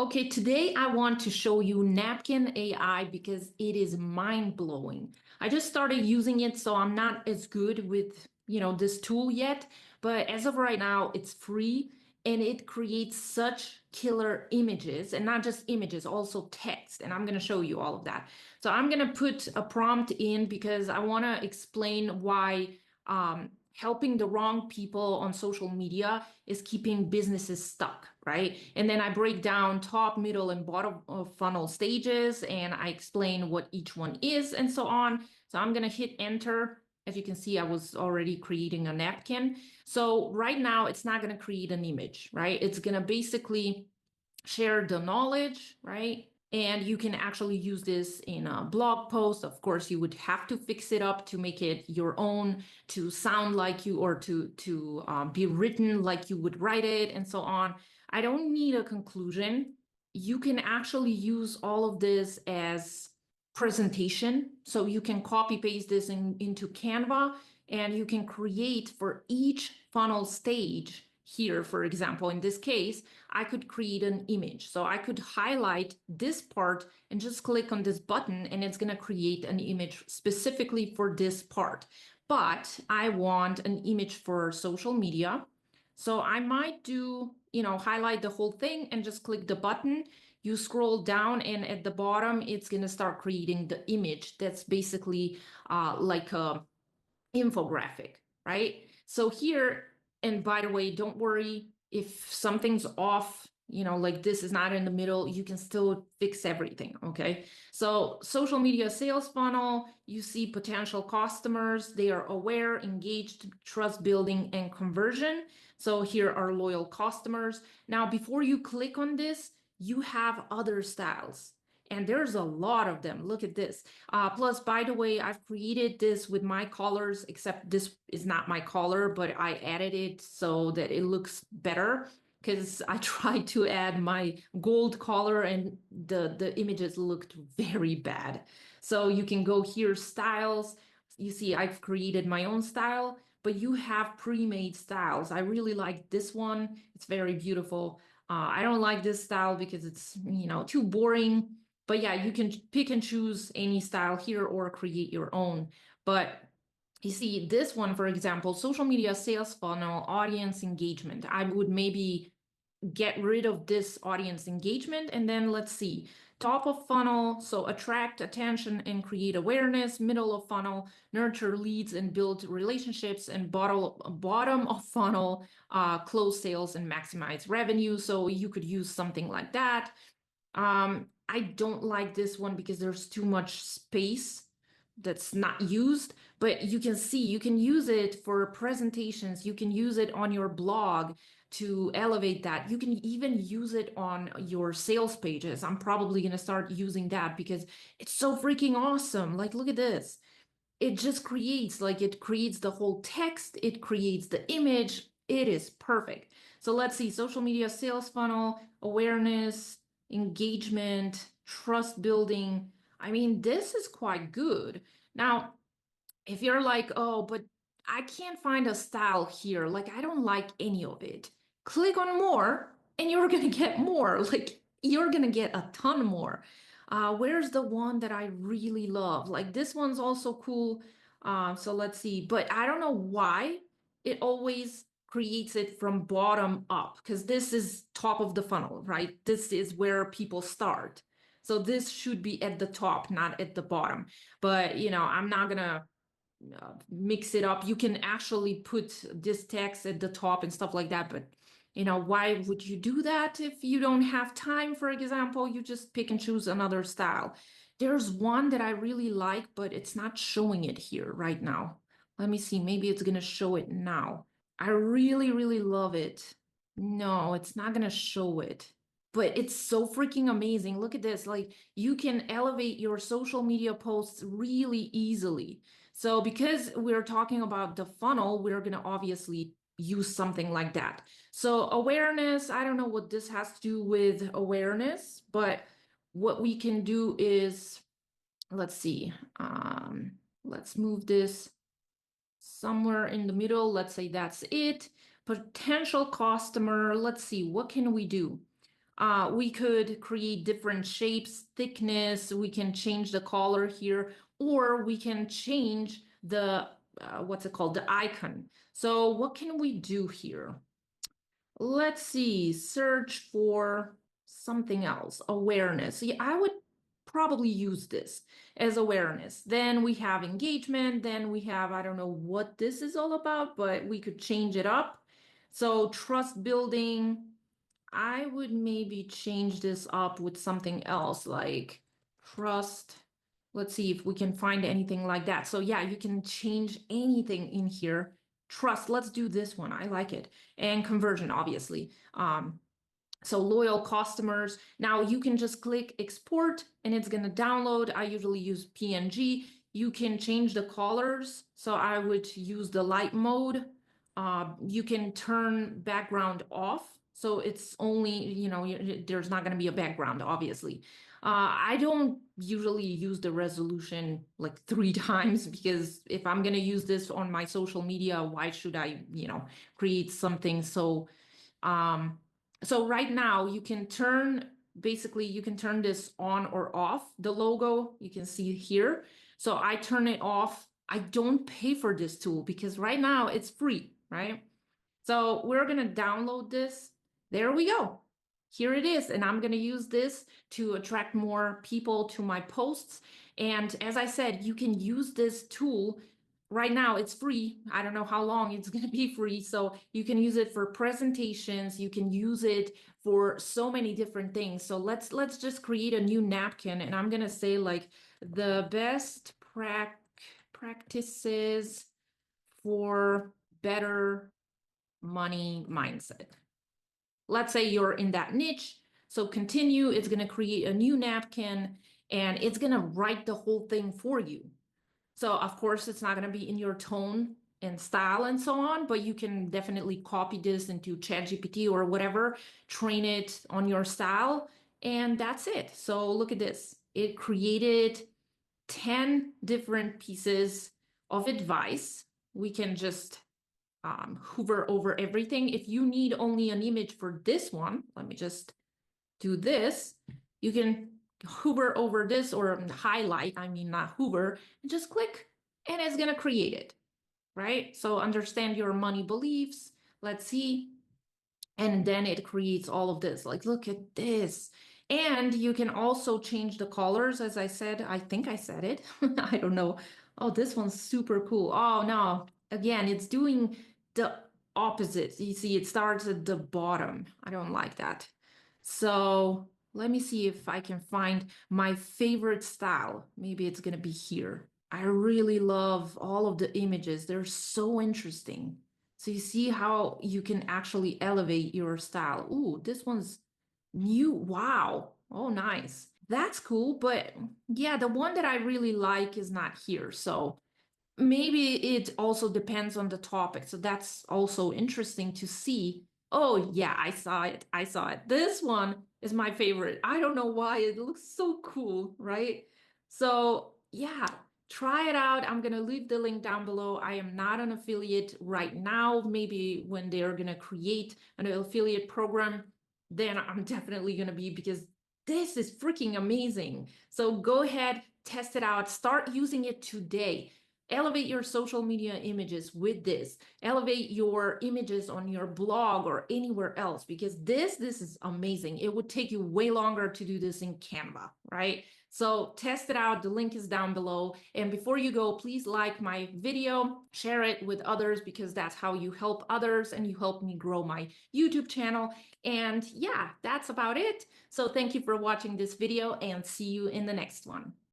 Okay, today I want to show you Napkin AI because it is mind-blowing. I just started using it, so I'm not as good with, this tool yet, but as of right now, it's free and it creates such killer images, and not just images, also text, and I'm going to show you all of that. So I'm going to put a prompt in because I want to explain why helping the wrong people on social media is keeping businesses stuck, right? And then I break down top, middle, and bottom of funnel stages, and I explain what each one is and so on. So I'm going to hit enter. As you can see, I was already creating a napkin. So right now, it's not going to create an image, right? It's going to basically share the knowledge, right? And you can actually use this in a blog post. Of course, you would have to fix it up to make it your own, to sound like you, or to be written like you would write it, and so on. I don't need a conclusion. You can actually use all of this as presentation. So you can copy paste this into Canva, and you can create for each funnel stage. Here, for example, in this case, I could create an image. So I could highlight this part and just click on this button, and it's going to create an image specifically for this part. But I want an image for social media. So I might do, highlight the whole thing and just click the button. You scroll down, and at the bottom, it's going to start creating the image that's basically like a infographic, right? So here, and by the way, don't worry if something's off, like this is not in the middle, you can still fix everything, okay? So social media sales funnel, you see potential customers, they are aware, engaged, trust building, and conversion. So here are loyal customers. Now, before you click on this, you have other styles. And there's a lot of them. Look at this. Plus, by the way, I've created this with my colors, except this is not my color, but I added it so that it looks better because I tried to add my gold color and the images looked very bad. So you can go here, styles. You see, I've created my own style, but you have pre-made styles. I really like this one. It's very beautiful. I don't like this style because it's, too boring. But yeah, you can pick and choose any style here or create your own. But you see, this one, for example, social media sales funnel, audience engagement. I would maybe get rid of this audience engagement. And then let's see, top of funnel, so attract attention and create awareness, middle of funnel, nurture leads and build relationships, and bottom of funnel, close sales and maximize revenue. So you could use something like that. I don't like this one because there's too much space that's not used, but you can see you can use it for presentations. You can use it on your blog to elevate that. You can even use it on your sales pages. I'm probably going to start using that because it's so freaking awesome. Like, look at this. It just creates, like, it creates the whole text, it creates the image. It is perfect. So let's see, social media sales funnel, awareness, engagement, trust building. I mean, this is quite good. Now, if you're like, oh, but I can't find a style here, like I don't like any of it, click on more and you're gonna get more. Like you're gonna get a ton more. Where's the one that I really love? Like this one's also cool. So let's see, but I don't know why it always creates it from bottom up because this is top of the funnel, right? This is where people start. So this should be at the top, not at the bottom. But I'm not gonna mix it up. You can actually put this text at the top and stuff like that. But, why would you do that if you don't have time, for example? You just pick and choose another style. There's one that I really like, but it's not showing it here right now. Let me see. Maybe it's going to show it now. I really, really love it. No, it's not going to show it. But it's so freaking amazing. Look at this. Like you can elevate your social media posts really easily. So because we're talking about the funnel, we're going to obviously use something like that. So awareness, I don't know what this has to do with awareness, but what we can do is, let's see, let's move this somewhere in the middle. Let's say that's it. Potential customer, let's see, what can we do? We could create different shapes, thickness, we can change the color here, or we can change the, what's it called, the icon. So what can we do here? Let's see, search for something else, awareness. Yeah, I would probably use this as awareness. Then we have engagement, then we have, I don't know what this is all about, but we could change it up. So trust building, I would maybe change this up with something else like trust. Let's see if we can find anything like that. So yeah, you can change anything in here. Trust, let's do this one. I like it. And conversion, obviously. So loyal customers. Now you can just click export and it's going to download. I usually use PNG. You can change the colors. So I would use the light mode. You can turn background off. So it's only, there's not going to be a background, obviously. I don't usually use the resolution like 3 times because if I'm going to use this on my social media, why should I, create something um, so right now you can basically you can turn this on or off. The logo you can see here. So I turn it off. I don't pay for this tool because right now it's free, right? So we're gonna download this. There we go. Here it is. And I'm gonna use this to attract more people to my posts. And as I said, you can use this tool. Right now it's free. I don't know how long it's gonna be free. So you can use it for presentations. You can use it for so many different things. So let's just create a new napkin. And I'm gonna say like the best practices for better money mindset. Let's say you're in that niche. So continue, it's going to create a new napkin and it's going to write the whole thing for you. So of course, it's not going to be in your tone and style and so on, but you can definitely copy this into ChatGPT or whatever, train it on your style, and that's it. So look at this. It created 10 different pieces of advice. We can just hover over everything. If you need only an image for this one, let me just do this. You can hover over this or highlight, I mean, not hover, and just click and it's going to create it, right? So understand your money beliefs. Let's see. And then it creates all of this. Like, look at this. And you can also change the colors, as I said. I think I said it. I don't know. Oh, this one's super cool. Oh, no. Again, it's doing the opposite. You see, it starts at the bottom. I don't like that. So let me see if I can find my favorite style. Maybe it's going to be here. I really love all of the images. They're so interesting. So you see how you can actually elevate your style. Ooh, this one's new. Wow. Oh, nice. That's cool. But yeah, the one that I really like is not here. So maybe it also depends on the topic. So that's also interesting to see. Oh, yeah, I saw it. I saw it. This one is my favorite. I don't know why. It looks so cool, right? So, yeah, try it out. I'm going to leave the link down below. I am not an affiliate right now. Maybe when they're going to create an affiliate program, then I'm definitely going to be because this is freaking amazing. So go ahead, test it out, start using it today. Elevate your social media images with this. Elevate your images on your blog or anywhere else because this is amazing. It would take you way longer to do this in Canva, right? So test it out. The link is down below. And before you go, please like my video, share it with others because that's how you help others and you help me grow my YouTube channel. And yeah, that's about it. So thank you for watching this video and see you in the next one.